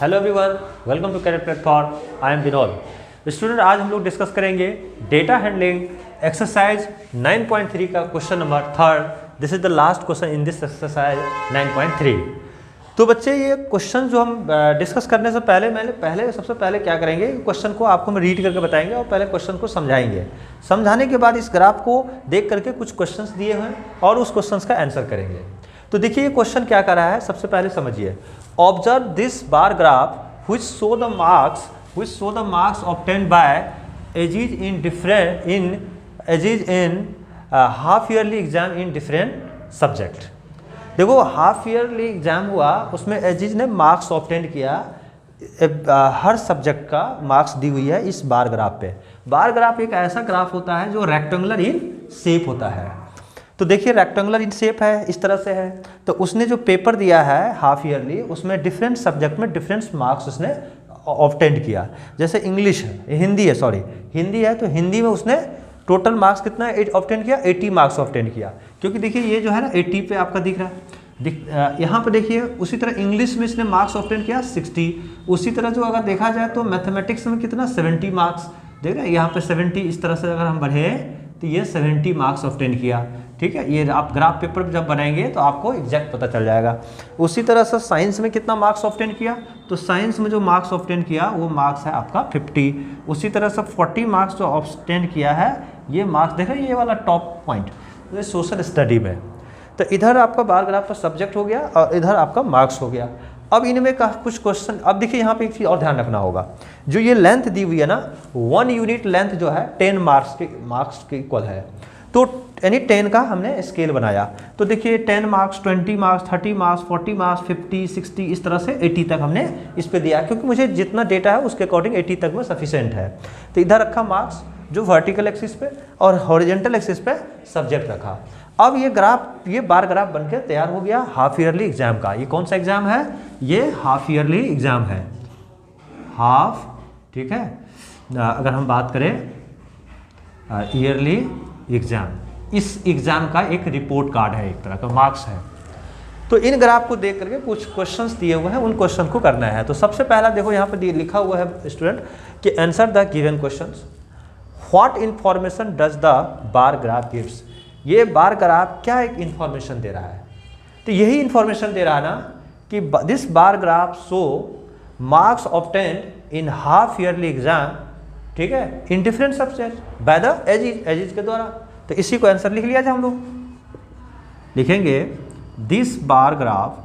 Hello everyone, welcome to career platform. I am Vinod. Student, आज हम लोग डिस्कस करेंगे डेटा हैंडलिंग एक्सरसाइज 9.3 का question number 3। This is the last question in this exercise 9.3। तो बच्चे, ये क्वेश्चन जो हम डिस्कस करने से पहले सबसे पहले क्या करेंगे, क्वेश्चन को आपको हम रीड करके बताएंगे और पहले क्वेश्चन को समझाएंगे। समझाने के बाद इस ग्राफ को देख करके कुछ क्वेश्चंस दिए हुए हैं और उस क्वेश्चंस का आंसर करेंगे। तो देखिए ये क्वेश्चन क्या कर रहा है, सबसे पहले समझिए। Observe this bar graph which show the marks obtained by aegis in half yearly exam in different subject. देखो, हाफ ईयरली एग्जाम हुआ, उसमें एजीज ने मार्क्स ऑब्टेन किया, हर सब्जेक्ट का मार्क्स दी हुई है इस बार ग्राफ पे। बार ग्राफ एक ऐसा ग्राफ होता है जो रेक्टेंगुलर इन शेप होता है। तो देखिए रेक्टेंगुलर इन शेप है, इस तरह से है। तो उसने जो पेपर दिया है हाफ ईयरली, उसमें डिफरेंट सब्जेक्ट में डिफरेंट मार्क्स उसने ऑब्टेन किया। जैसे इंग्लिश है, हिंदी है तो हिंदी में उसने टोटल मार्क्स कितना ऑब्टेन किया, 80 मार्क्स ऑब्टेन किया। क्योंकि देखिए ये जो है ना 80 पे आपका दिख रहा है, यहाँ पे देखिए। उसी तरह इंग्लिश में इसने मार्क्स ऑब्टेन किया 60। उसी तरह जो अगर देखा जाए तो मैथमेटिक्स में कितना 70 मार्क्स, देख रहे हैं यहाँ पे 70। इस तरह से अगर हम बढ़े तो ये 70 मार्क्स ऑब्टेन किया। ठीक है, ये आप ग्राफ पेपर जब बनाएंगे तो आपको एग्जैक्ट पता चल जाएगा। उसी तरह से साइंस में कितना मार्क्स ऑब्टेन किया, तो साइंस में जो मार्क्स ऑब्टेन किया वो मार्क्स है आपका 50। उसी तरह से 40 मार्क्स जो ऑब्टेन किया है, ये मार्क्स देख रहे हैं, ये वाला टॉप पॉइंट ये सोशल स्टडी में। तो इधर आपका बार ग्राफ का सब्जेक्ट हो गया और इधर आपका मार्क्स हो गया। अब इनमें का कुछ क्वेश्चन, अब देखिए यहाँ पे एक चीज़ और ध्यान रखना होगा। जो ये लेंथ दी हुई है ना, 1 यूनिट लेंथ जो है 10 मार्क्स के इक्वल है। तो यानी 10 का हमने स्केल बनाया। तो देखिए 10 मार्क्स, 20 मार्क्स, 30 मार्क्स, 40 मार्क्स, 50, 60, इस तरह से 80 तक हमने इस पे दिया, क्योंकि मुझे जितना डेटा है उसके अकॉर्डिंग 80 तक में सफिशिएंट है। तो इधर रखा मार्क्स जो वर्टिकल एक्सिस पे, और हॉरिजेंटल एक्सिस पे सब्जेक्ट रखा। अब ये बार ग्राफ बनकर तैयार हो गया हाफ ईयरली एग्जाम का। ये कौन सा एग्जाम है, ये हाफ ईयरली एग्जाम है, हाफ। ठीक है, अगर हम बात करें ईयरली एग्जाम, इस एग्जाम का एक रिपोर्ट कार्ड है, एक तरह का मार्क्स है। तो इन ग्राफ को देख करके कुछ क्वेश्चंस दिए हुए हैं, उन क्वेश्चन को करना है। तो सबसे पहला देखो यहाँ पे लिखा हुआ है स्टूडेंट कि answer the given questions. What information does the bar graph gives. ये बार ग्राफ क्या एक इंफॉर्मेशन दे रहा है, तो यही इंफॉर्मेशन दे रहा है ना कि this bar graph show marks obtained in half yearly exam, ठीक है, in different subject by the aegis के द्वारा। तो इसी को आंसर लिख लिया जाए, हम लोग लिखेंगे this bar graph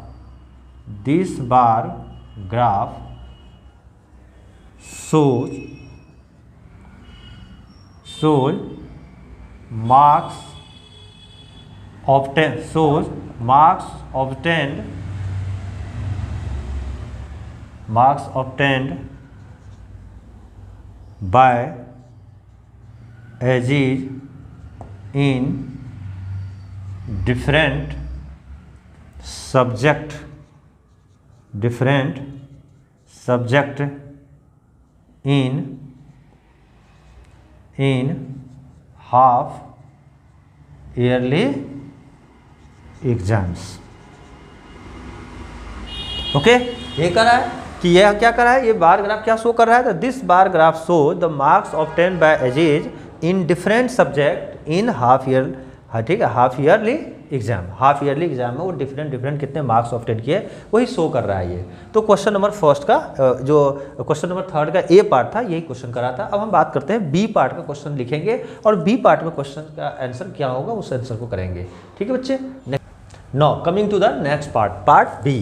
shows marks obtained by ages in different subject in half yearly exams. Okay, ये कर रहा है कि ये क्या कर रहा है, ये बार ग्राफ क्या शो कर रहा है, तो this bar graph show the marks obtained by edges in different subject in half year. ठीक है, हाफ ईयरली एग्जाम में वो डिफरेंट कितने मार्क्स ऑब्टेन किए वही शो कर रहा है ये। तो क्वेश्चन नंबर फर्स्ट का जो क्वेश्चन नंबर 3 का ए पार्ट था, यही क्वेश्चन करा था। अब हम बात करते हैं बी पार्ट का क्वेश्चन लिखेंगे और बी पार्ट में क्वेश्चन का आंसर क्या होगा उस आंसर को करेंगे। ठीक है बच्चे, now coming to the next part B.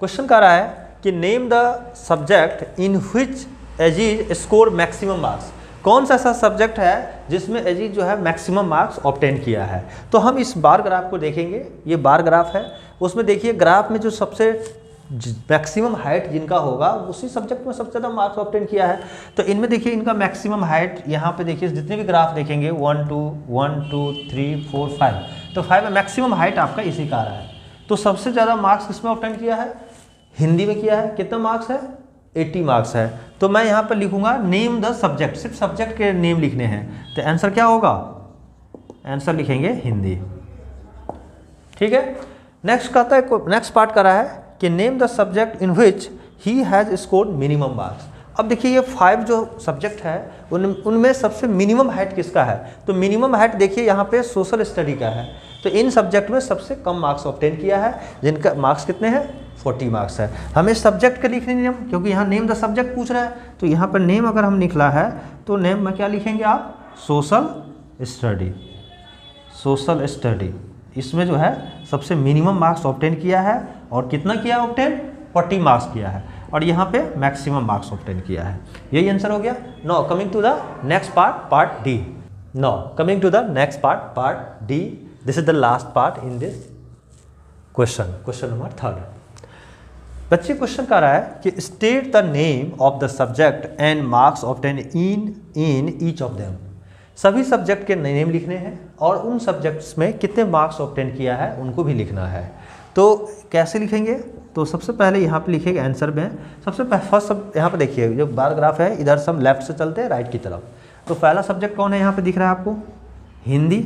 Question कह रहा है कि name the subject in which ages score maximum marks. कौन सा ऐसा सब्जेक्ट है जिसमें एजीज जो है मैक्सिमम मार्क्स ऑब्टेन किया है। तो हम इस बार ग्राफ को देखेंगे, ये बार ग्राफ है, उसमें देखिए ग्राफ में जो सबसे मैक्सिमम हाइट जिनका होगा उसी सब्जेक्ट में सबसे ज़्यादा मार्क्स ऑब्टेन किया है। तो इनमें देखिए इनका मैक्सिमम हाइट यहाँ पे देखिए जितने भी ग्राफ देखेंगे 1 2 3 4 5, तो 5 में मैक्सिमम हाइट आपका इसी का आ रहा है। तो सबसे ज़्यादा मार्क्स किसमें ऑब्टेन किया है, हिंदी में किया है। कितना मार्क्स है, 80 मार्क्स है। तो मैं यहाँ पर लिखूंगा नेम द सब्जेक्ट, सिर्फ सब्जेक्ट के नेम लिखने हैं। तो आंसर क्या होगा, आंसर लिखेंगे हिंदी। ठीक है। नेक्स्ट कहता है, नेक्स्ट पार्ट कर रहा है कि name the subject in which he has scored minimum marks. अब देखिए ये 5 जो सब्जेक्ट है उनमें सबसे मिनिमम हाइट किसका है, तो मिनिमम हाइट देखिए यहाँ पे सोशल स्टडी का है। तो इन सब्जेक्ट में सबसे कम मार्क्स ऑब्टेन किया है, जिनका मार्क्स कितने हैं, 40 मार्क्स है। हमें सब्जेक्ट का लिखने नियम, क्योंकि यहाँ नेम द सब्जेक्ट पूछ रहा है, तो यहाँ पर नेम अगर हम निकला है तो नेम में क्या लिखेंगे आप, सोशल स्टडी। सोशल स्टडी इसमें जो है सबसे मिनिमम मार्क्स ऑब्टेन किया है, और कितना किया ऑब्टेन, 40 मार्क्स किया है, और यहाँ पे मैक्सिमम मार्क्स ऑब्टेन किया है। यही आंसर हो गया। Now coming to the next part, part D. Now coming to the next part, part D. This is the last part in this question, question number 3। बच्चे क्वेश्चन कह रहा है कि state the name of the subject and marks obtain in each of them. सभी subject के name लिखने हैं और उन सब्जेक्ट्स में कितने मार्क्स ऑब्टेन किया है उनको भी लिखना है। तो कैसे लिखेंगे, तो सबसे पहले यहाँ पे लिखेंगे आंसर में। सबसे फर्स्ट सब यहाँ पे देखिए जो बार ग्राफ है, इधर से हम लेफ्ट से चलते हैं राइट की तरफ। तो पहला सब्जेक्ट कौन है, यहाँ पे दिख रहा है आपको, हिंदी।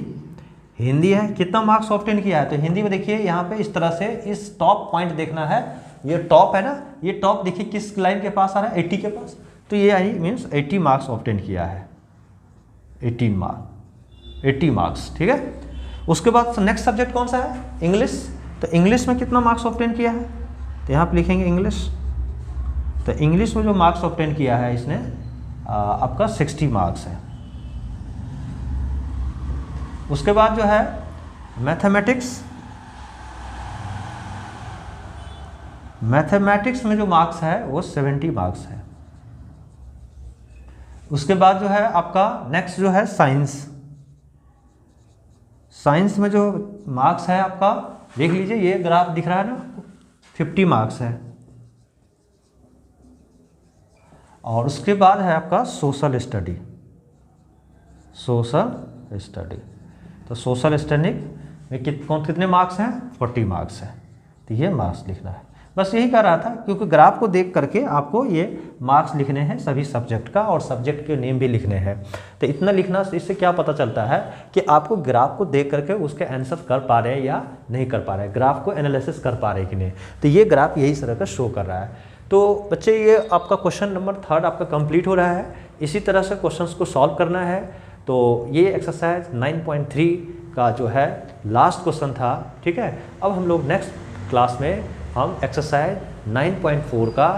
हिंदी है, कितना मार्क्स ऑब्टेन किया है, तो हिंदी में देखिए यहाँ पे इस तरह से इस टॉप पॉइंट देखना है। ये टॉप है ना, ये टॉप देखिए किस लाइन के पास आ रहा है, 80 के पास। तो ये आई मीन्स 80 मार्क्स ऑब्टेन किया है, 80 मार्क्स, ठीक है। उसके बाद नेक्स्ट सब्जेक्ट कौन सा है, इंग्लिश। तो इंग्लिश में कितना मार्क्स ऑब्टेन किया है, तो यहाँ पे लिखेंगे इंग्लिश। तो इंग्लिश में जो मार्क्स ऑब्टेन किया है इसने आपका 60 मार्क्स है। उसके बाद जो है मैथमेटिक्स, मैथमेटिक्स में जो मार्क्स है वो 70 मार्क्स है। उसके बाद जो है आपका नेक्स्ट जो है साइंस। साइंस में जो मार्क्स है आपका देख लीजिए, ये ग्राफ दिख रहा है ना, 50 मार्क्स है। और उसके बाद है आपका सोशल स्टडी। सोशल स्टडी, तो सोशल स्टडी में कितने मार्क्स हैं, 40 मार्क्स है। तो ये मार्क्स लिखना है, बस यही कर रहा था, क्योंकि ग्राफ को देख करके आपको ये मार्क्स लिखने हैं सभी सब्जेक्ट का, और सब्जेक्ट के नेम भी लिखने हैं। तो इतना लिखना, इससे क्या पता चलता है कि आपको ग्राफ को देख करके उसके आंसर कर पा रहे हैं या नहीं कर पा रहे हैं, ग्राफ को एनालिसिस कर पा रहे हैं कि नहीं। तो ये ग्राफ यही तरह का शो कर रहा है। तो बच्चे ये आपका क्वेश्चन नंबर 3 आपका कंप्लीट हो रहा है। इसी तरह से क्वेश्चंस को सॉल्व करना है। तो ये एक्सरसाइज 9.3 का जो है लास्ट क्वेश्चन था, ठीक है। अब हम लोग नेक्स्ट क्लास में हम एक्सरसाइज 9.4 का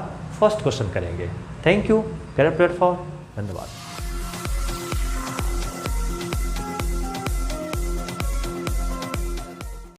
फर्स्ट क्वेश्चन करेंगे। थैंक यू, कैरियर प्लेटफॉर्म, धन्यवाद।